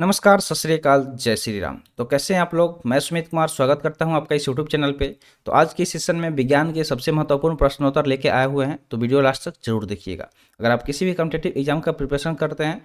नमस्कार, सत श्री अकाल, जय श्री राम। तो कैसे हैं आप लोग? मैं सुमित कुमार स्वागत करता हूं आपका इस यूट्यूब चैनल पे। तो आज के सेशन में विज्ञान के सबसे महत्वपूर्ण प्रश्नोत्तर लेके आए हुए हैं, तो वीडियो लास्ट तक जरूर देखिएगा। अगर आप किसी भी कॉम्पिटिटिव एग्जाम का प्रिपरेशन करते हैं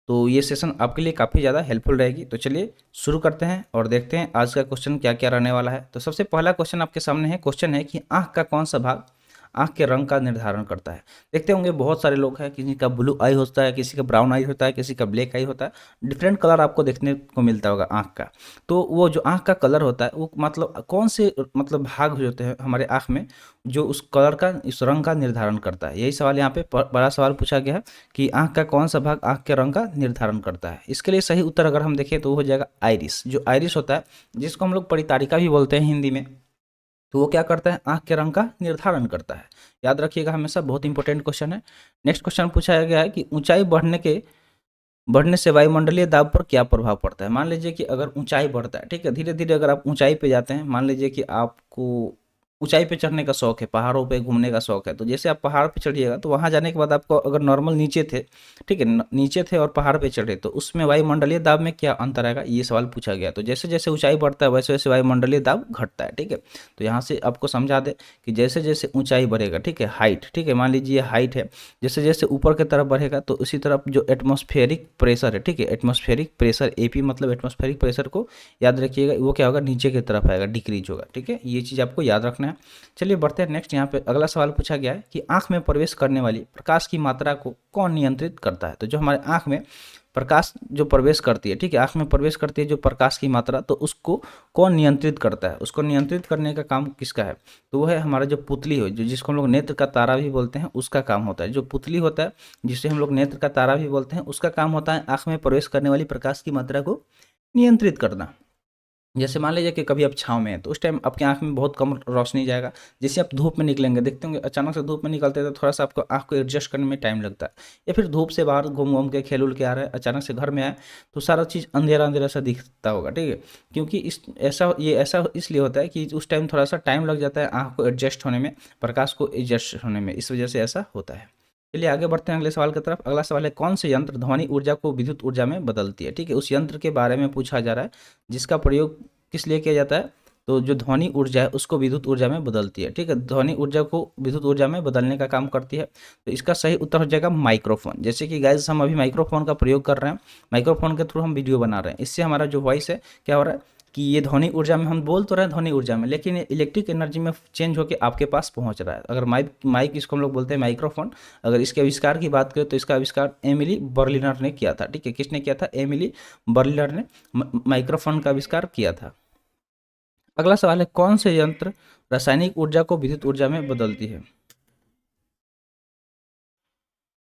तो ये सेशन आपके लिए काफ़ी ज़्यादा हेल्पफुल रहेगी। तो चलिए शुरू करते हैं और देखते हैं आज का क्वेश्चन क्या क्या रहने वाला है। तो सबसे पहला क्वेश्चन आपके सामने है। क्वेश्चन है कि आँख का कौन सा भाग आँख के रंग का निर्धारण करता है। देखते होंगे बहुत सारे लोग हैं, किसी का ब्लू आई होता है, किसी का ब्राउन आई होता है, किसी का ब्लैक आई होता है। डिफरेंट कलर आपको देखने को मिलता होगा आँख का। तो वो जो आँख का कलर होता है वो मतलब कौन से मतलब भाग होते हैं हमारे आँख में जो उस कलर का, इस रंग का निर्धारण करता है। यही सवाल यहाँ पे बड़ा सवाल पूछा गया है कि आँख का कौन सा भाग आँख के रंग का निर्धारण करता है। इसके लिए सही उत्तर अगर हम देखें तो वो हो जाएगा आइरिस। जो आइरिस होता है, जिसको हम लोग परितारिका भी बोलते हैं हिंदी में, तो वो क्या करता है? आँख के रंग का निर्धारण करता है। याद रखिएगा हमेशा, बहुत इंपॉर्टेंट क्वेश्चन है। नेक्स्ट क्वेश्चन पूछा गया है कि ऊंचाई बढ़ने से वायुमंडलीय दाब पर क्या प्रभाव पड़ता है। मान लीजिए कि अगर ऊंचाई बढ़ता है, ठीक है, धीरे धीरे अगर आप ऊंचाई पे जाते हैं, मान लीजिए कि आपको ऊंचाई पे चढ़ने का शौक है, पहाड़ों पे घूमने का शौक है, तो जैसे आप पहाड़ पे चढ़िएगा तो वहां जाने के बाद आपको अगर नॉर्मल नीचे थे, ठीक है, नीचे थे और पहाड़ पे चढ़े, तो उसमें वायुमंडलीय दाब में क्या अंतर आएगा, ये सवाल पूछा गया। तो जैसे जैसे ऊंचाई बढ़ता है वैसे वैसे वायुमंडलीय दाब घटता है, ठीक है। तो यहाँ से आपको समझा दे कि जैसे जैसे ऊंचाई बढ़ेगा, ठीक है, हाइट, ठीक है, मान लीजिए हाइट है, जैसे जैसे ऊपर की तरफ बढ़ेगा तो उसी तरफ जो एटमॉस्फेरिक प्रेशर है, ठीक है, एटमॉस्फेरिक प्रेशर एपी मतलब एटमॉस्फेरिक प्रेशर को याद रखिएगा, वो क्या होगा, नीचे की तरफ आएगा, डिक्रीज होगा, ठीक है। ये चीज़ आपको याद रखना है। चलिए बढ़ते हैं नेक्स्ट। यहाँ पे अगला सवाल पूछा गया है कि आंख में प्रवेश करने वाली प्रकाश की मात्रा को कौन नियंत्रित करता है। तो जो हमारे आंख में प्रकाश जो प्रवेश करती है, ठीक है, आंख में प्रवेश करती है जो प्रकाश की मात्रा, तो उसको कौन नियंत्रित करता है? उसको नियंत्रित करने का काम किसका है? तो वो है हमारा जो पुतली हो, जो जिसको हम लोग नेत्र का तारा भी बोलते हैं, उसका काम होता है। जो पुतली होता है जिसे हम लोग नेत्र का तारा भी बोलते हैं, उसका काम होता है आंख में प्रवेश करने वाली प्रकाश की मात्रा को नियंत्रित करना। जैसे मान लीजिए कि कभी आप छाँव में हैं तो उस टाइम आपकी आँख में बहुत कम रोशनी जाएगा। जैसे आप धूप में निकलेंगे, देखते होंगे अचानक से धूप में निकलते हैं तो थोड़ा सा आपको आँख को एडजस्ट करने में टाइम लगता है। या फिर धूप से बाहर घूम घूम के खेल उल के आ रहे हैं, अचानक से घर में आए तो सारा चीज़ अंधेरा अंधेरा सा दिखता होगा, ठीक है। क्योंकि इस ऐसा ये ऐसा इसलिए होता है कि उस टाइम थोड़ा सा टाइम लग जाता है आँख को एडजस्ट होने में, प्रकाश को एडजस्ट होने में, इस वजह से ऐसा होता है। चलिए आगे बढ़ते हैं अगले सवाल की तरफ। अगला सवाल है, कौन से यंत्र ध्वनि ऊर्जा को विद्युत ऊर्जा में बदलती है। ठीक है, उस यंत्र के बारे में पूछा जा रहा है जिसका प्रयोग किस लिए किया जाता है। तो जो ध्वनि ऊर्जा है उसको विद्युत ऊर्जा में बदलती है, ठीक है, ध्वनि ऊर्जा को विद्युत ऊर्जा में बदलने का काम करती है। तो इसका सही उत्तर हो जाएगा माइक्रोफोन। जैसे कि गाइस हम अभी माइक्रोफोन का प्रयोग कर रहे हैं, माइक्रोफोन के थ्रू हम वीडियो बना रहे हैं, इससे हमारा जो वॉइस है क्या हो रहा है कि ये ध्वनि ऊर्जा में हम बोल तो रहे हैं ध्वनि ऊर्जा में, लेकिन ये इलेक्ट्रिक एनर्जी में चेंज होकर आपके पास पहुंच रहा है। अगर माइक माइक इसको हम लोग बोलते हैं माइक्रोफोन। अगर इसके आविष्कार की बात करें तो इसका आविष्कार एमिली बर्लिनर ने किया था, ठीक है। किसने किया था? एमिली बर्लिनर ने माइक्रोफोन का आविष्कार किया था। अगला सवाल है, कौन से यंत्र रासायनिक ऊर्जा को विद्युत ऊर्जा में बदलती है।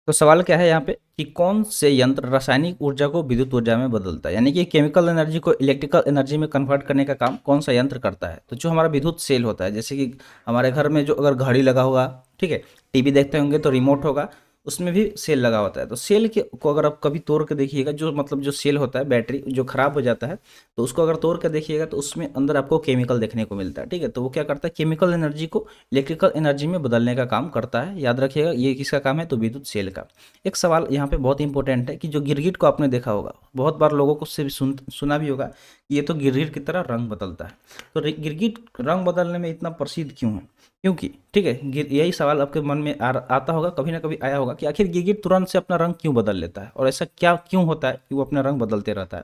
तो सवाल क्या है यहाँ पे कि कौन से यंत्र रासायनिक ऊर्जा को विद्युत ऊर्जा में बदलता है, यानी कि केमिकल एनर्जी को इलेक्ट्रिकल एनर्जी में कन्वर्ट करने का काम कौन सा यंत्र करता है। तो जो हमारा विद्युत सेल होता है, जैसे कि हमारे घर में जो अगर घड़ी लगा होगा, ठीक है, टीवी देखते होंगे तो रिमोट होगा, उसमें भी सेल लगा होता है। तो सेल के को अगर आप कभी तोड़ के देखिएगा, जो मतलब जो सेल होता है, बैटरी जो खराब हो जाता है, तो उसको अगर तोड़ के देखिएगा तो उसमें अंदर आपको केमिकल देखने को मिलता है, ठीक है। तो वो क्या करता है, केमिकल एनर्जी को इलेक्ट्रिकल एनर्जी में बदलने का काम करता है। याद रखिएगा ये किसका काम है, तो विद्युत सेल का। एक सवाल यहाँ पे बहुत इंपॉर्टेंट है कि जो गिरगिट को आपने देखा होगा, बहुत बार लोगों को से सुना भी होगा कि ये तो गिरगिट की तरह रंग बदलता है। तो गिरगिट रंग बदलने में इतना प्रसिद्ध क्यों है? क्योंकि, ठीक है, यही सवाल आपके मन में आता होगा, कभी ना कभी आया होगा कि आखिर गिरगिट तुरंत से अपना रंग क्यों बदल लेता है, और ऐसा क्या क्यों होता है कि वो अपना रंग बदलते रहता है।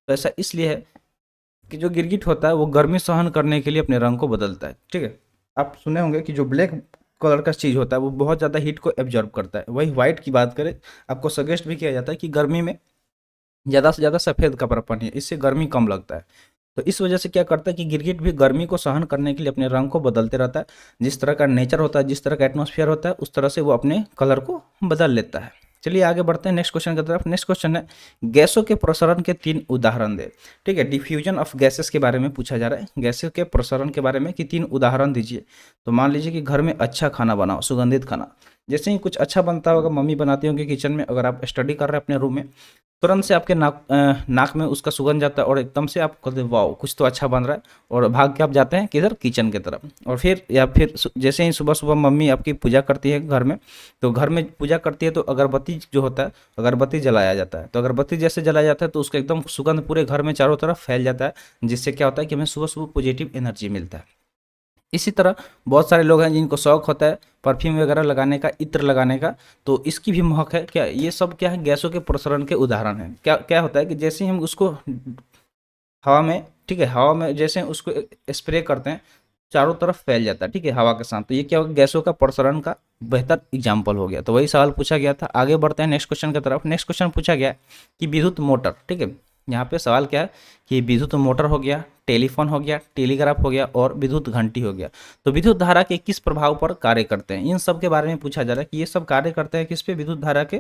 तो ऐसा इसलिए है कि जो गिरगिट होता है वो गर्मी सहन करने के लिए अपने रंग को बदलता है, ठीक है। आप सुने होंगे कि जो ब्लैक कलर का चीज़ होता है वो बहुत ज़्यादा हीट को एब्जॉर्ब करता है। वही व्हाइट की बात करें, आपको सजेस्ट भी किया जाता है कि गर्मी में ज़्यादा से ज़्यादा सफ़ेद कपड़ा पहनिए, इससे गर्मी कम लगता है। तो इस वजह से क्या करता है कि गिरगिट भी गर्मी को सहन करने के लिए अपने रंग को बदलते रहता है। जिस तरह का नेचर होता है, जिस तरह का एटमॉस्फेयर होता है, उस तरह से वो अपने कलर को बदल लेता है। चलिए आगे बढ़ते हैं नेक्स्ट क्वेश्चन की तरफ। नेक्स्ट क्वेश्चन है, गैसों के प्रसरण के 3 उदाहरण दे। ठीक है, डिफ्यूजन ऑफ गैसेस के बारे में पूछा जा रहा है, गैसों के प्रसरण के बारे में कि 3 उदाहरण दीजिए। तो मान लीजिए कि घर में अच्छा खाना बनाओ, सुगंधित खाना, जैसे ही कुछ अच्छा बनता होगा, मम्मी बनाती होंगी किचन में, अगर आप स्टडी कर रहे हैं अपने रूम में, तुरंत से आपके नाक में उसका सुगंध जाता है और एकदम से आप कहते हैं वाओ कुछ तो अच्छा बन रहा है, और भाग के आप जाते हैं किधर, किचन की तरफ। और फिर या फिर जैसे ही सुबह सुबह मम्मी आपकी पूजा करती है घर में, तो घर में पूजा करती है तो अगरबत्ती जो होता है, अगरबत्ती जलाया जाता है। तो अगरबत्ती जैसे जलाया जाता है तो उसका एकदम सुगंध पूरे घर में चारों तरफ फैल जाता है, जिससे क्या होता है कि हमें सुबह सुबह पॉजिटिव एनर्जी मिलता है। इसी तरह बहुत सारे लोग हैं जिनको शौक होता है परफ्यूम वगैरह लगाने का, इत्र लगाने का, तो इसकी भी महक है क्या, ये सब क्या है, गैसों के प्रसरण के उदाहरण हैं। क्या क्या होता है कि जैसे ही हम उसको हवा में, ठीक है, हवा में जैसे उसको स्प्रे करते हैं चारों तरफ फैल जाता है, ठीक है, हवा के साथ। तो ये क्या होगा, गैसों का प्रसरण का बेहतर एग्जाम्पल हो गया। तो वही सवाल पूछा गया था। आगे बढ़ते हैं नेक्स्ट क्वेश्चन की तरफ। नेक्स्ट क्वेश्चन पूछा गया कि विद्युत मोटर, ठीक है, यहाँ पे सवाल क्या है कि विद्युत मोटर हो गया, टेलीफोन हो गया, टेलीग्राफ हो गया और विद्युत घंटी हो गया, तो विद्युत धारा के किस प्रभाव पर कार्य करते हैं, इन सब के बारे में पूछा जा रहा है कि ये सब कार्य करते हैं किस पे, विद्युत धारा के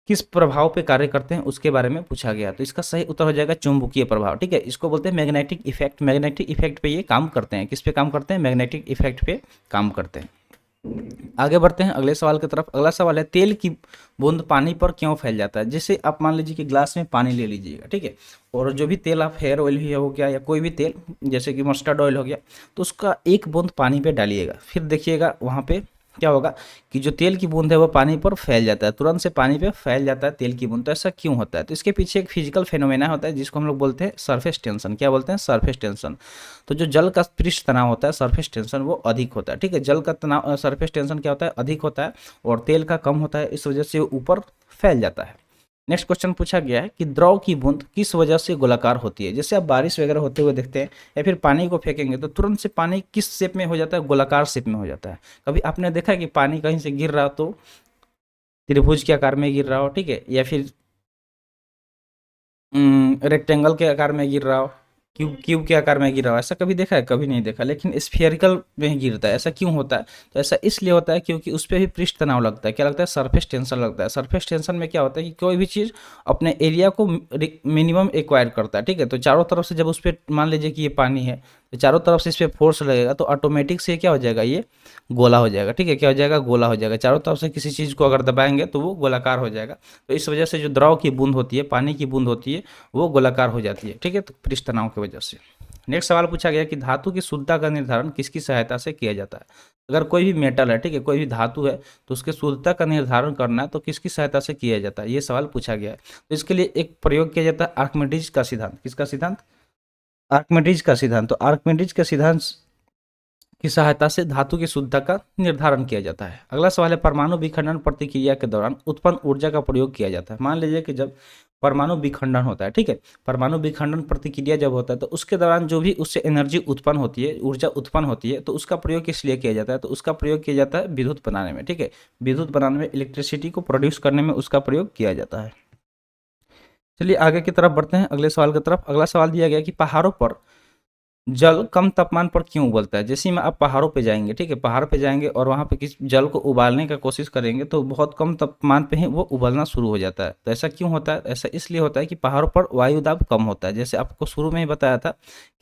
किस प्रभाव पे कार्य करते हैं उसके बारे में पूछा गया। तो इसका सही उत्तर हो जाएगा चुंबकीय प्रभाव, ठीक है, इसको बोलते हैं मैग्नेटिक इफेक्ट। मैग्नेटिक इफेक्ट पे ये काम करते हैं, किस पे काम करते हैं, मैग्नेटिक इफेक्ट पे काम करते हैं। आगे बढ़ते हैं अगले सवाल की तरफ। अगला सवाल है तेल की बूंद पानी पर क्यों फैल जाता है। जैसे आप मान लीजिए कि ग्लास में पानी ले लीजिएगा, ठीक है, और जो भी तेल आप, हेयर ऑयल ही हो गया या कोई भी तेल जैसे कि मस्टर्ड ऑयल हो गया, तो उसका एक बूंद पानी पे डालिएगा, फिर देखिएगा वहाँ पे क्या होगा कि जो तेल की बूंद है वो पानी पर फैल जाता है, तुरंत से पानी पे फैल जाता है तेल की बूंद। तो ऐसा क्यों होता है, तो इसके पीछे एक फिजिकल फेनोमेना होता है जिसको हम लोग बोलते हैं सरफेस टेंशन। क्या बोलते हैं, सरफेस टेंशन। तो जो जल का पृष्ठ तनाव होता है, सरफेस टेंशन, वो अधिक होता है, ठीक है, जल का तनाव सरफेस टेंशन क्या होता है, अधिक होता है, और तेल का कम होता है, इस वजह से वो ऊपर फैल जाता है। नेक्स्ट क्वेश्चन पूछा गया है कि द्रव की बूंद किस वजह से गोलाकार होती है। जैसे आप बारिश वगैरह होते हुए देखते हैं या फिर पानी को फेंकेंगे तो तुरंत से पानी किस शेप में हो जाता है, गोलाकार शेप में हो जाता है। कभी आपने देखा है कि पानी कहीं से गिर रहा हो तो त्रिभुज के आकार में गिर रहा हो, ठीक है, या फिर रेक्टेंगल के आकार में गिर रहा हो, क्यूब क्यूब के आकार में गिर रहा हो, ऐसा कभी देखा है, कभी नहीं देखा। लेकिन स्फेरिकल में गिरता है, ऐसा क्यों होता है, तो ऐसा इसलिए होता है क्योंकि उस पर भी पृष्ठ तनाव लगता है। क्या लगता है, सरफेस टेंशन लगता है। सरफेस टेंशन में क्या होता है कि कोई भी चीज़ अपने एरिया को मिनिमम एक्वायर करता है, ठीक है, तो चारों तरफ से जब उस पर मान लीजिए कि ये पानी है तो चारों तरफ से इस पर फोर्स लगेगा तो ऑटोमेटिक से क्या हो जाएगा, ये गोला हो जाएगा, ठीक है, क्या हो जाएगा, गोला हो जाएगा। चारों तरफ से किसी चीज़ को अगर दबाएंगे तो वो गोलाकार हो जाएगा। तो इस वजह से जो द्रव की बूंद होती है, पानी की बूंद होती है, वो गोलाकार हो जाती है, ठीक है, तो पृष्ठ तनाव की वजह से। नेक्स्ट सवाल पूछा गया कि धातु की शुद्धता का निर्धारण किसकी सहायता से किया जाता है। अगर कोई भी मेटल है, ठीक है, कोई भी धातु है, तो उसके शुद्धता का निर्धारण करना है तो किसकी सहायता से किया जाता है, ये सवाल पूछा गया है। तो इसके लिए एक प्रयोग किया जाता है आर्किमिडीज का सिद्धांत। किसका सिद्धांत, आर्किमिडीज का सिद्धांत। तो आर्किमिडीज के सिद्धांत की सहायता से धातु की शुद्धता का निर्धारण किया जाता है। अगला सवाल है परमाणु विखंडन प्रतिक्रिया के दौरान उत्पन्न ऊर्जा का प्रयोग किया जाता है। मान लीजिए कि जब परमाणु विखंडन होता है, ठीक है, परमाणु विखंडन प्रतिक्रिया जब होता है तो उसके दौरान जो भी उससे एनर्जी उत्पन्न होती है, ऊर्जा उत्पन्न होती है, तो उसका प्रयोग किस लिए किया जाता है, तो उसका प्रयोग किया जाता है विद्युत बनाने में, ठीक है, विद्युत बनाने में, इलेक्ट्रिसिटी को प्रोड्यूस करने में उसका प्रयोग किया जाता है। चलिए आगे की तरफ बढ़ते हैं अगले सवाल की तरफ। अगला सवाल दिया गया कि पहाड़ों पर जल कम तापमान पर क्यों उबलता है। जैसे ही में आप पहाड़ों पे जाएंगे, ठीक है, पहाड़ पे जाएंगे और वहाँ पे किस जल को उबालने का कोशिश करेंगे तो बहुत कम तापमान पे ही वो उबलना शुरू हो जाता है। तो ऐसा क्यों होता है, ऐसा इसलिए होता है कि पहाड़ों पर वायु दाब कम होता है। जैसे आपको शुरू में ही बताया था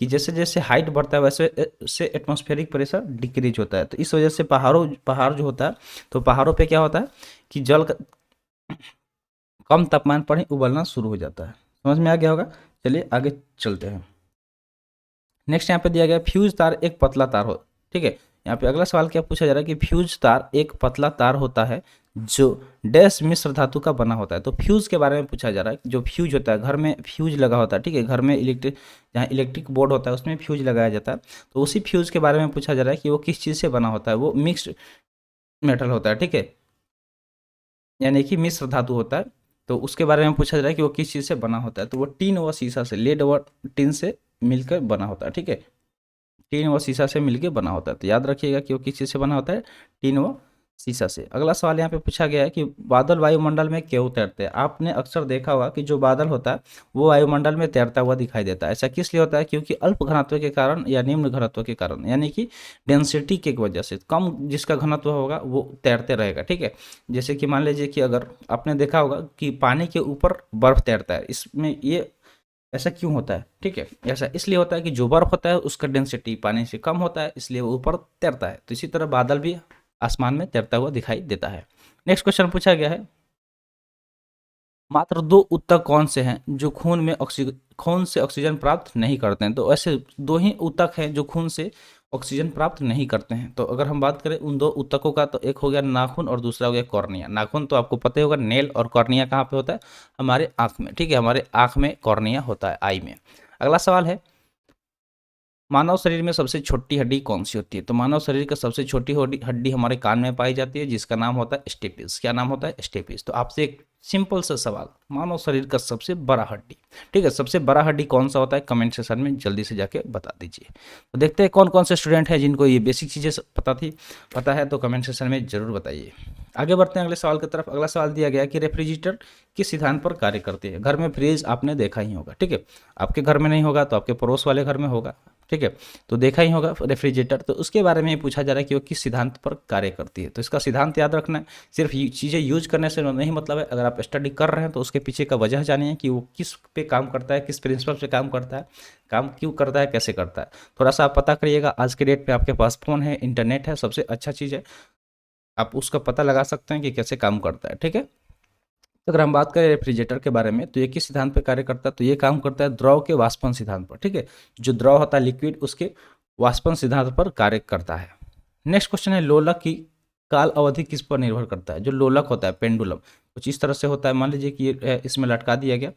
कि जैसे जैसे हाइट बढ़ता है वैसे से एटमॉस्फेरिक प्रेशर डिक्रीज होता है। तो इस वजह से पहाड़ जो होता है, तो पहाड़ों पर क्या होता है कि जल कम तापमान पर ही उबलना शुरू हो जाता है। समझ में आ गया होगा। चलिए आगे चलते हैं। नेक्स्ट यहाँ पे दिया गया फ्यूज तार एक पतला तार हो, ठीक है, यहाँ पे अगला सवाल क्या पूछा जा रहा है कि फ्यूज तार एक पतला तार होता है जो डैश मिश्र धातु का बना होता है। तो फ्यूज के बारे में पूछा जा रहा है। जो फ्यूज होता है, घर में फ्यूज लगा होता है, ठीक है, घर में जहाँ इलेक्ट्रिक बोर्ड होता है उसमें फ्यूज लगाया जाता है। तो उसी फ्यूज के बारे में पूछा जा रहा है कि वो किस चीज़ से बना होता है। वो मिक्स्ड मेटल होता है, ठीक है, यानी कि मिश्र धातु होता है। तो उसके बारे में पूछा जा रहा है कि वो किस चीज़ से बना होता है। तो वो टीन व शीशा से, लेड व टिन से मिलकर बना होता है, ठीक है, टीन व शीशा से मिलकर बना होता है। तो याद रखिएगा कि वो किस चीज़ से बना होता है, टीन व शीशा से। अगला सवाल यहाँ पे पूछा गया है कि बादल वायुमंडल में क्यों तैरते हैं। आपने अक्सर देखा होगा कि जो बादल होता है वो वायुमंडल में तैरता हुआ दिखाई देता है। ऐसा किस लिए होता है, क्योंकि अल्प घनत्व के कारण या निम्न घनत्व के कारण, यानी कि डेंसिटी की वजह से, कम जिसका घनत्व होगा वो तैरते रहेगा, ठीक है। जैसे कि मान लीजिए कि अगर आपने देखा होगा कि पानी के ऊपर बर्फ तैरता है, इसमें ये ऐसा क्यों होता है, ठीक है, ऐसा इसलिए होता है कि जो बर्फ होता है उसका डेंसिटी पानी से कम होता है, इसलिए वो ऊपर तैरता है। तो इसी तरह बादल भी आसमान में तैरता हुआ दिखाई देता है। नेक्स्ट क्वेश्चन पूछा गया है मात्र 2 ऊतक कौन से हैं जो खून से ऑक्सीजन प्राप्त नहीं करते हैं? तो ऐसे 2 ही ऊतक हैं जो खून से ऑक्सीजन प्राप्त नहीं करते हैं। तो अगर हम बात करें उन 2 ऊतकों का, तो एक हो गया नाखून और दूसरा हो गया कॉर्निया। नाखून तो आपको पता ही होगा, नेल, और कॉर्निया कहाँ पे होता है? हमारे आँख में, ठीक है, हमारे आँख में कॉर्निया होता है, आई में। अगला सवाल है, मानव शरीर में सबसे छोटी हड्डी कौन सी होती है? तो मानव शरीर का सबसे छोटी हड्डी हमारे कान में पाई जाती है, जिसका नाम होता है स्टेपिस। क्या नाम होता है? स्टेपिस। तो आपसे एक सिंपल सा सवाल, मानव शरीर का सबसे बड़ा हड्डी, ठीक है, सबसे बड़ा हड्डी कौन सा होता है? कमेंट सेक्शन में जल्दी से जाके बता दीजिए। तो देखते हैं कौन कौन से स्टूडेंट हैं जिनको ये बेसिक चीज़ें पता है, तो कमेंट सेक्शन में जरूर बताइए। आगे बढ़ते हैं अगले सवाल की तरफ। अगला सवाल दिया गया कि रेफ्रिजरेटर किस सिद्धांत पर कार्य करती है? घर में फ्रिज आपने देखा ही होगा, ठीक है, आपके घर में नहीं होगा तो आपके पड़ोस वाले घर में होगा, ठीक है, तो देखा ही होगा रेफ्रिजरेटर। तो उसके बारे में पूछा जा रहा है कि वो किस सिद्धांत पर कार्य करती है। तो इसका सिद्धांत याद रखना है, सिर्फ चीज़ें यूज करने से नहीं मतलब है। अगर आप स्टडी कर रहे हैं तो उसके पीछे का वजह जानिए कि वो किस पे काम करता है, किस प्रिंसिपल पे काम करता है, काम क्यों करता है, कैसे करता है। थोड़ा सा आप पता करिएगा। आज के डेट पे आपके पास फ़ोन है, इंटरनेट है, सबसे अच्छा चीज़ है, आप उसका पता लगा सकते हैं कि कैसे काम करता है, ठीक है। तो अगर हम बात करें रेफ्रिजरेटर के बारे में, तो ये किस सिद्धांत पर कार्य करता है? तो ये काम करता है द्रव के वाष्पन सिद्धांत पर, ठीक है, जो द्रव होता है लिक्विड, उसके वाष्पन सिद्धांत पर कार्य करता है। नेक्स्ट क्वेश्चन है, लोलक की काल अवधि किस पर निर्भर करता है? जो लोलक होता है, पेंडुलम, कुछ इस तरह से होता है। मान लीजिए कि ये इसमें लटका दिया गया,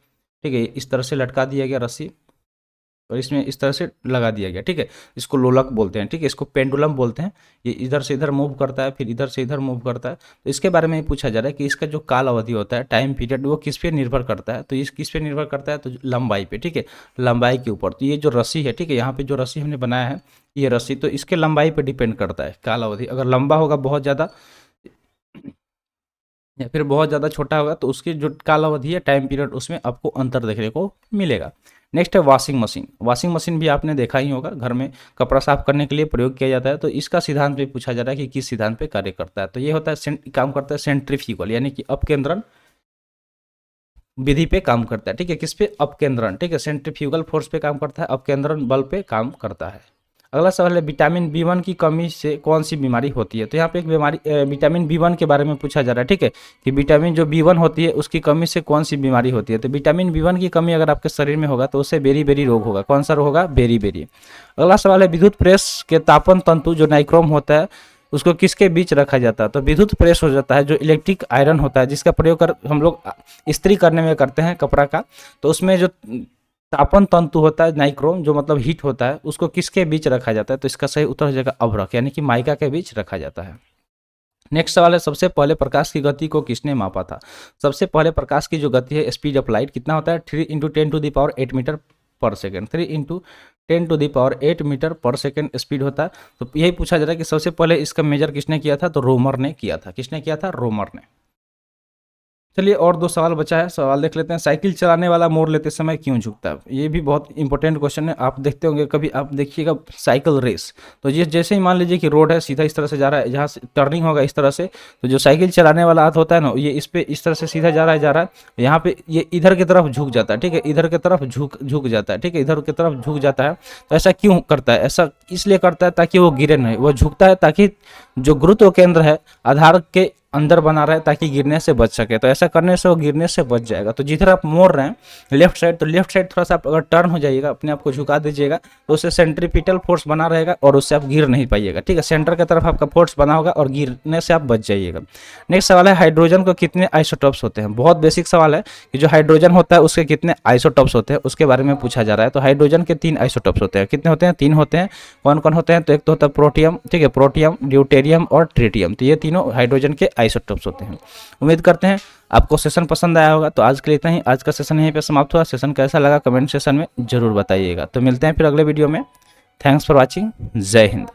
ठीक है, इस तरह से लटका दिया गया रस्सी, और इसमें इस तरह से लगा दिया गया, ठीक है, इसको लोलक बोलते हैं, ठीक है, इसको पेंडुलम बोलते हैं। ये इधर से इधर मूव करता है, फिर इधर से इधर मूव करता है। तो इसके बारे में पूछा जा रहा है कि इसका जो काल अवधि होता है, टाइम पीरियड, वो किस पे निर्भर करता है? तो इस किस पे निर्भर करता है? तो लंबाई पे, ठीक है, लंबाई के ऊपर। तो ये जो रस्सी है, ठीक है, यहाँ पे जो रस्सी हमने बनाया है, ये रस्सी, तो इसके लंबाई पे डिपेंड करता है काल अवधि। अगर लंबा होगा बहुत ज़्यादा, या फिर बहुत ज़्यादा छोटा होगा, तो उसकी जो काल अवधि है, टाइम पीरियड, उसमें आपको अंतर देखने को मिलेगा। नेक्स्ट है वॉशिंग मशीन। वॉशिंग मशीन भी आपने देखा ही होगा, घर में कपड़ा साफ करने के लिए प्रयोग किया जाता है। तो इसका सिद्धांत भी पूछा जा रहा है कि किस सिद्धांत पे कार्य करता है? तो ये होता है काम करता है सेंट्रीफ्यूगल, यानी कि अपकेंद्रण विधि पे काम करता है, ठीक है, किस पे? अपकेंद्रण, ठीक है, सेंट्रीफ्यूगल फोर्स पे काम करता है, अपकेंद्रण बल पे काम करता है। अगला सवाल है, विटामिन B1 की कमी से कौन सी बीमारी होती है? तो यहाँ पे एक बीमारी विटामिन B1 के बारे में पूछा जा रहा है, ठीक है, कि विटामिन जो B1 होती है उसकी कमी से कौन सी बीमारी होती है? तो विटामिन B1 की कमी अगर आपके शरीर में होगा तो उससे बेरी रोग होगा। कौन सा रोग होगा? बेरी। अगला सवाल है, विद्युत प्रेस के तापन तंतु जो नाइक्रोम होता है उसको किसके बीच रखा जाता है? तो विद्युत प्रेस हो जाता है जो इलेक्ट्रिक आयरन होता है, जिसका प्रयोग कर हम लोग इस्त्री करने में करते हैं कपड़ा का। तो उसमें जो तापन तंतु होता है नाइक्रोम, जो मतलब हीट होता है, उसको किसके बीच रखा जाता है? तो इसका सही उत्तर हो जाएगा अभ्रक, यानी कि माइका के बीच रखा जाता है। नेक्स्ट सवाल है, सबसे पहले प्रकाश की गति को किसने मापा था? सबसे पहले प्रकाश की जो गति है, स्पीड ऑफ लाइट, कितना होता है? 3 × 10⁸ मीटर पर सेकेंड। 3 × 10⁸ मीटर पर सेकेंड स्पीड होता है। तो यही पूछा जा रहा है कि सबसे पहले इसका मेजर किसने किया था? तो रोमर ने किया था। किसने किया था? रोमर ने। चलिए और 2 सवाल बचा है, सवाल देख लेते हैं। साइकिल चलाने वाला मोड़ लेते समय क्यों झुकता है? ये भी बहुत इंपॉर्टेंट क्वेश्चन है। आप देखते होंगे कभी, आप देखिएगा साइकिल रेस, तो ये जैसे ही मान लीजिए कि रोड है, सीधा इस तरह से जा रहा है, जहाँ से टर्निंग होगा इस तरह से, तो जो साइकिल चलाने वाला हाथ होता है ना, ये इस पे इस तरह से सीधा जा रहा है, यहाँ पे ये इधर की तरफ झुक जाता है, ठीक है, इधर की तरफ झुक जाता है, ठीक है, इधर की तरफ झुक जाता है। तो ऐसा क्यों करता है? ऐसा इसलिए करता है ताकि वो गिरे नहीं। वो झुकता है ताकि जो गुरुत्व केंद्र है आधार के अंदर बना रहे, ताकि गिरने से बच सके। तो ऐसा करने से वो गिरने से बच जाएगा। तो जिधर आप मोड़ रहे हैं लेफ्ट साइड, तो लेफ्ट साइड थोड़ा सा आप अगर टर्न हो जाइएगा, अपने आप को झुका दीजिएगा, तो उससे सेंट्रीपिटल फोर्स बना रहेगा और उससे आप गिर नहीं पाइएगा, ठीक है, सेंटर की तरफ आपका फोर्स बना होगा और गिरने से आप बच जाइएगा। नेक्स्ट सवाल है, हाइड्रोजन को कितने आइसोटॉप्स होते हैं? बहुत बेसिक सवाल है कि जो हाइड्रोजन होता है उसके कितने आइसोटॉप्स होते हैं, उसके बारे में पूछा जा रहा है। तो हाइड्रोजन के 3 आइसोटॉप्स होते हैं। कितने होते हैं? 3 होते हैं। कौन कौन होते हैं? तो एक तो होता है प्रोटियम, ठीक है, प्रोटियम, ड्यूटेरियम और ट्रिटियम। तो ये तीनों हाइड्रोजन के आइसोटॉप्स होते हैं। उम्मीद करते हैं आपको सेशन पसंद आया होगा। तो आज के लिए इतना ही। आज का सेशन यहीं पे समाप्त हुआ। सेशन कैसा लगा कमेंट सेशन में जरूर बताइएगा। तो मिलते हैं फिर अगले वीडियो में। Thanks for watching. जय हिंद।